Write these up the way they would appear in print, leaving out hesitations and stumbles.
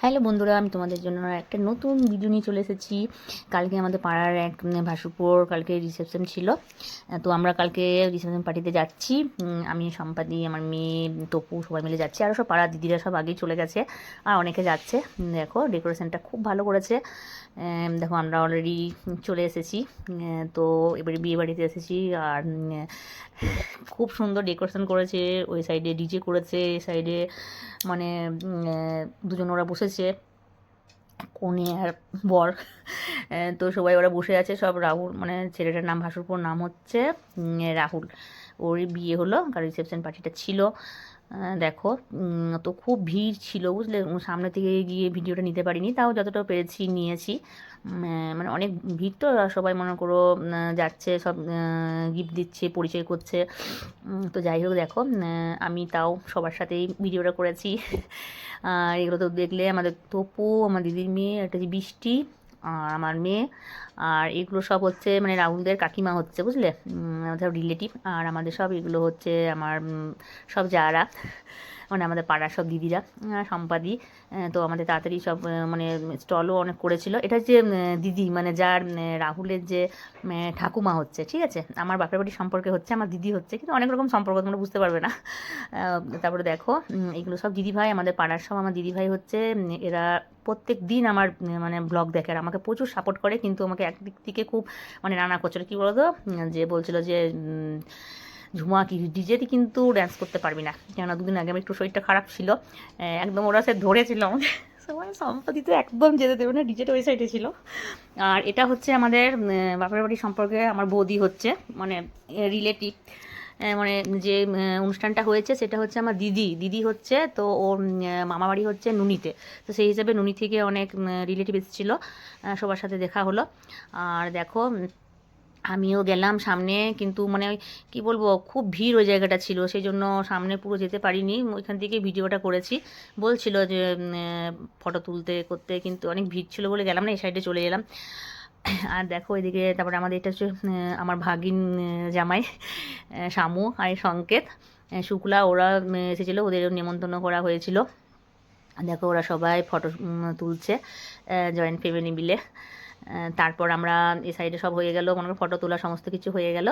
Hello বন্ধুরা, আমি তোমাদের জন্য একটা নতুন ভিডিও নিয়ে চলে এসেছি। কালকে আমাদের পাড়ার এক ভাসুরপুর কালকে রিসেপশন ছিল। তো আমরা কালকে রিসেপশন পার্টিতে যাচ্ছি। আমি সম্পাদি, আমার মেয়ে, তপু সবাই মিলে যাচ্ছি। আরও সব পাড়ার দিদিরা সব আগেই চলে গেছে, আর অনেকে যাচ্ছে। দেখো ডেকোরেশনটা খুব ভালো করেছে। দেখো আমরা অলরেডি চলে এসেছি। তো এবারে বিয়ে বাড়িতে এসেছি। আর খুব সুন্দর ডেকোরেশন করেছে। ওই সাইডে ডিজে করেছে, এই সাইডে মানে দুজন ওরা বসেছে, কনে আর বর। তো সবাই ওরা বসে আছে সব। রাহুল মানে ছেলেটার নাম, ভাসুরপুর নাম হচ্ছে রাহুল। ওরই বিয়ে হলো, কারণ রিসেপশন পার্টিটা ছিল। দেখো তো খুব ভিড় ছিল বুঝলে। সামনে থেকে গিয়ে ভিডিওটা নিতে পারিনি, তাও যতটা পেরেছি নিয়েছি। মানে অনেক ভিড় তো, সবাই মনে করো যাচ্ছে, সব গিফট দিচ্ছে, পরিচয় করছে। তো যাই হোক দেখো, আমি তাও সবার সাথেই ভিডিওটা করেছি। আর এগুলো তো দেখলে আমাদের তপু, আমার দিদির মেয়ে, একটা যে বৃষ্টি, আর আমার মেয়ে। আর এগুলো সব হচ্ছে মানে রাহুলদের কাকিমা হচ্ছে বুঝলে, আমাদের রিলেটিভ। আর আমাদের সব এগুলো হচ্ছে আমার সব যারা মানে আমাদের পাড়ার সব দিদিরা, সম্পাদি। তো আমাদের তাড়াতাড়ি সব মানে স্টলও অনেক করেছিল। এটা হচ্ছে দিদি, মানে যার রাহুলের যে ঠাকুমা হচ্ছে, ঠিক আছে, আমার বাপের বাড়ির সম্পর্কে হচ্ছে, আমার দিদি হচ্ছে, কিন্তু অনেক রকম সম্পর্ক তোমরা বুঝতে পারবে না। তারপরে দেখো এগুলো সব দিদিভাই, আমাদের পাড়ার সব আমার দিদিভাই হচ্ছে। এরা প্রত্যেক দিন আমার মানে ব্লগ দেখে আর আমাকে প্রচুর সাপোর্ট করে, কিন্তু আমাকে একদিক থেকে খুব মানে নানা করছিল। কী বলতো, যে বলছিল যে ঝুমা কি ডিজেতে কিন্তু ড্যান্স করতে পারবি না, কেননা দুদিন আগে আমি একটু শরীরটা খারাপ ছিল। একদম ওরা সে ধরেছিল আমাকে। সবাই সম্পাদি তো একদম যেতে দেবে না, ডিজেটা ওই সাইডে ছিল। আর এটা হচ্ছে আমাদের বাপের বাড়ির সম্পর্কে আমার বৌদি হচ্ছে, মানে রিলেটিভ। মানে যে অনুষ্ঠানটা হয়েছে সেটা হচ্ছে আমার দিদি দিদি হচ্ছে। তো ওর মামা বাড়ি হচ্ছে নুনিতে। তো সেই হিসাবে নুনি থেকে অনেক রিলেটিভ এসেছিলো, সবার সাথে দেখা হলো। আর দেখো আমিও গেলাম সামনে, কিন্তু মানে ওই কী বলবো, খুব ভিড় ওই জায়গাটা ছিল, সেই জন্য সামনে পুরো যেতে পারিনি, ওইখান থেকে ভিডিওটা করেছি। বলছিল যে ফটো তুলতে করতে, কিন্তু অনেক ভিড় ছিল বলে গেলাম না, এই সাইডে চলে এলাম। আর দেখো এদিকে তারপরে আমাদের এটা হচ্ছে আমার ভাগিন জামাই শামু আর সংকেত, শুক্লা, ওরা এসেছিলো, ওদের নেমন্তন্ন করা হয়েছিল। দেখো ওরা সবাই ফটো তুলছে জয়েন্ট ফ্যামিলি মিলে। তারপর আমরা এই সাইডে সব হয়ে গেল, মনে করো ফটো তোলা সমস্ত কিছু হয়ে গেল।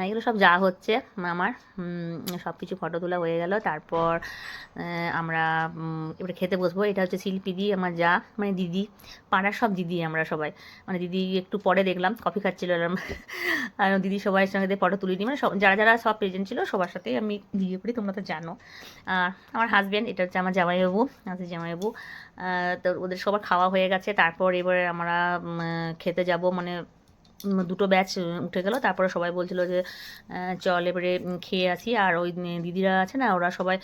এগুলো সব যা হচ্ছে আমার সব কিছু ফটো তোলা হয়ে গেল। তারপর আমরা এবারে খেতে বসবো। এটা হচ্ছে শিল্পীদি, আমার যা মানে দিদি, পাড়ার সব দিদি আমরা সবাই। মানে দিদি একটু পরে দেখলাম কফি খাচ্ছিল এরম। আর দিদি সবাই সঙ্গে ফটো তুলিনি, মানে সব যারা যারা সব প্রেজেন্ট ছিল সবার সাথেই আমি ভিডিও করি, তোমরা তো জানো। আমার হাজব্যান্ড, এটা হচ্ছে আমার জামাইবাবু, আছে জামাইবাবু। তো ওদের সবার খাওয়া হয়ে গেছে। তারপর এবারে আমরা খেতে যাব, মানে দুটো ব্যাচ উঠে গেল। তারপরে সবাই বলছিল যে চল এবারে খেয়ে আসি। আর ওই দিদিরা আছে না, ওরা সবাই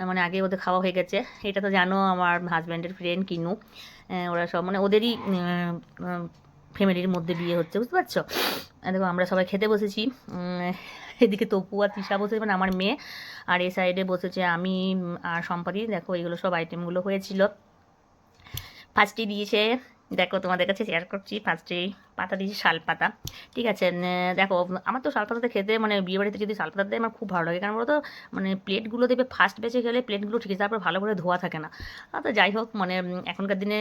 মানে আগে ওদের খাওয়া হয়ে গেছে। এটা তো জানো আমার হাজব্যান্ডের ফ্রেন্ড কিনু, ওরা সব মানে ওদেরই ফ্যামিলির মধ্যে বিয়ে হচ্ছে, বুঝতে পারছো। দেখো আমরা সবাই খেতে বসেছি। এদিকে তপু আর তৃষা বসেছে, মানে আমার মেয়ে। আর এই সাইডে বসেছে আমি আর সম্পাদি। দেখো এগুলো সব আইটেমগুলো হয়েছিল। ফার্স্টে দিয়েছে, দেখো তোমাদের কাছে শেয়ার করছি, ফার্স্টেই পাতা দিয়েছে শাল পাতা, ঠিক আছে। দেখো আমার তো শাল পাতাতে খেতে, মানে বিয়ে বাড়িতে যদি শাল পাতা দেয় আমার খুব ভালো লাগে, কারণ বলো তো মানে প্লেটগুলো দেবে ফার্স্ট বেঁচে গেলে প্লেটগুলো ঠিক আছে, তারপর ভালো করে ধোয়া থাকে না। তো যাই হোক, মানে এখনকার দিনে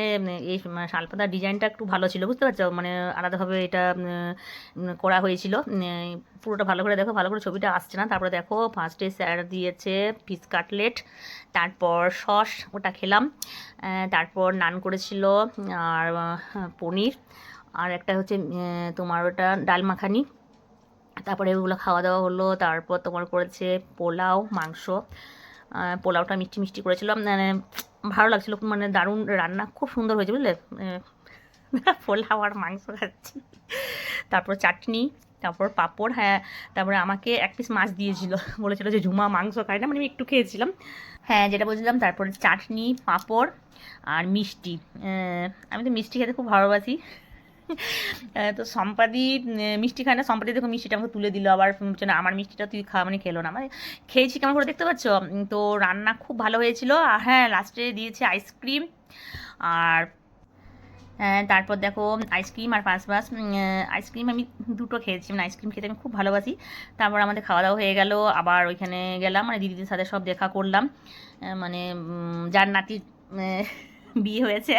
এই শাল পাতার ডিজাইনটা একটু ভালো ছিল, বুঝতে পারছো, মানে আলাদাভাবে এটা করা হয়েছিল। পুরোটা ভালো করে দেখো, ভালো করে ছবিটা আসছে না। তারপরে দেখো ফার্স্টে স্যার দিয়েছে ফিশ কাটলেট, তারপর সস, ওটা খেলাম। তারপর নান করেছিল, আর পনির, আর একটা হচ্ছে তোমার ওটা ডাল মাখানি। তারপরে ওগুলো খাওয়া দাওয়া হলো। তারপর তোমার করেছে পোলাও, মাংস। পোলাওটা মিষ্টি মিষ্টি করেছিলাম, মানে ভালো লাগছিলো, মানে দারুণ রান্না, খুব সুন্দর হয়েছে বুঝলে। পোলাও আর মাংস খাচ্ছি, তারপর চাটনি, তারপর পাঁপড়। হ্যাঁ, তারপরে আমাকে এক পিস মাছ দিয়েছিল, বলেছিল যে ঝুমা মাংস খায় না, মানে আমি একটু খেয়েছিলাম। হ্যাঁ, যেটা বলছিলাম, তারপরে চাটনি, পাঁপড় আর মিষ্টি। আমি তো মিষ্টি খেতে খুব ভালোবাসি। তো সম্পাদি মিষ্টি খায় না, সম্পাদি দেখো মিষ্টিটা আমাকে তুলে দিল, আবার বলছে না আমার মিষ্টিটা তুই খা, মানে খেলো না, মানে খেয়েছি কেমন করে দেখতে পাচ্ছ। তো রান্না খুব ভালো হয়েছিল। আর হ্যাঁ, লাস্টে দিয়েছে আইসক্রিম। আর তারপর দেখো আইসক্রিম আর পাঁচ পাঁচ আইসক্রিম আমি দুটো খেয়েছি, মানে আইসক্রিম খেতে আমি খুব ভালোবাসি। তারপর আমাদের খাওয়া দাওয়া হয়ে গেল, আবার ওইখানে গেলাম, মানে দিদিদের সাথে সব দেখা করলাম। মানে যার নাতি বিয়ে হয়েছে।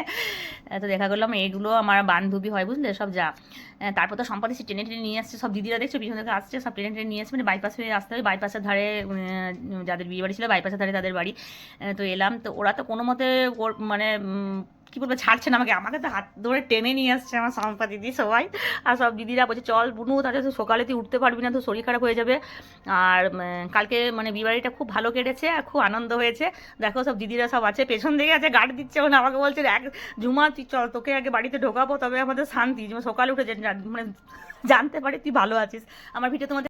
তো দেখা করলাম এগুলো আমার বান্ধবী হয় বুঝলে সব যা। তারপর তো সম্পাদি সে টেনে টেনে নিয়ে আসছে, সব দিদিরা দেখছো পিছন থেকে আসছে, সব টেনে টেনে নিয়ে আসছে, মানে বাইপাস হয়ে আসতে হবে, বাইপাসের ধারে যাদের বিয়ে বাড়ি ছিল বাইপাসের ধারে তাদের বাড়ি। তো এলাম, তো ওরা তো কোনো মতে মানে কী বলবো ছাড়ছে না আমাকে, আমাকে তো হাত ধরে টেনে নিয়ে আসছে আমার সম্পা দিদি সবাই। আর সব দিদিরা বলছে চল বুনু, তাহলে তো সকালে তুই উঠতে পারবি না, তো শরীর খারাপ হয়ে যাবে। আর কালকে মানে বিয়ে বাড়িটা খুব ভালো কেটেছে আর খুব আনন্দ হয়েছে। দেখো সব দিদিরা সব আছে, পেছন দিকে আছে, গার্ড দিচ্ছে, মানে আমাকে বলছে এক ঝুমা তুই চল তোকে আগে বাড়িতে ঢোকাবো তবে আমাদের শান্তি, সকালে উঠে মানে জানতে পারি তুই ভালো আছিস। আমার ভিডিও তোমাদের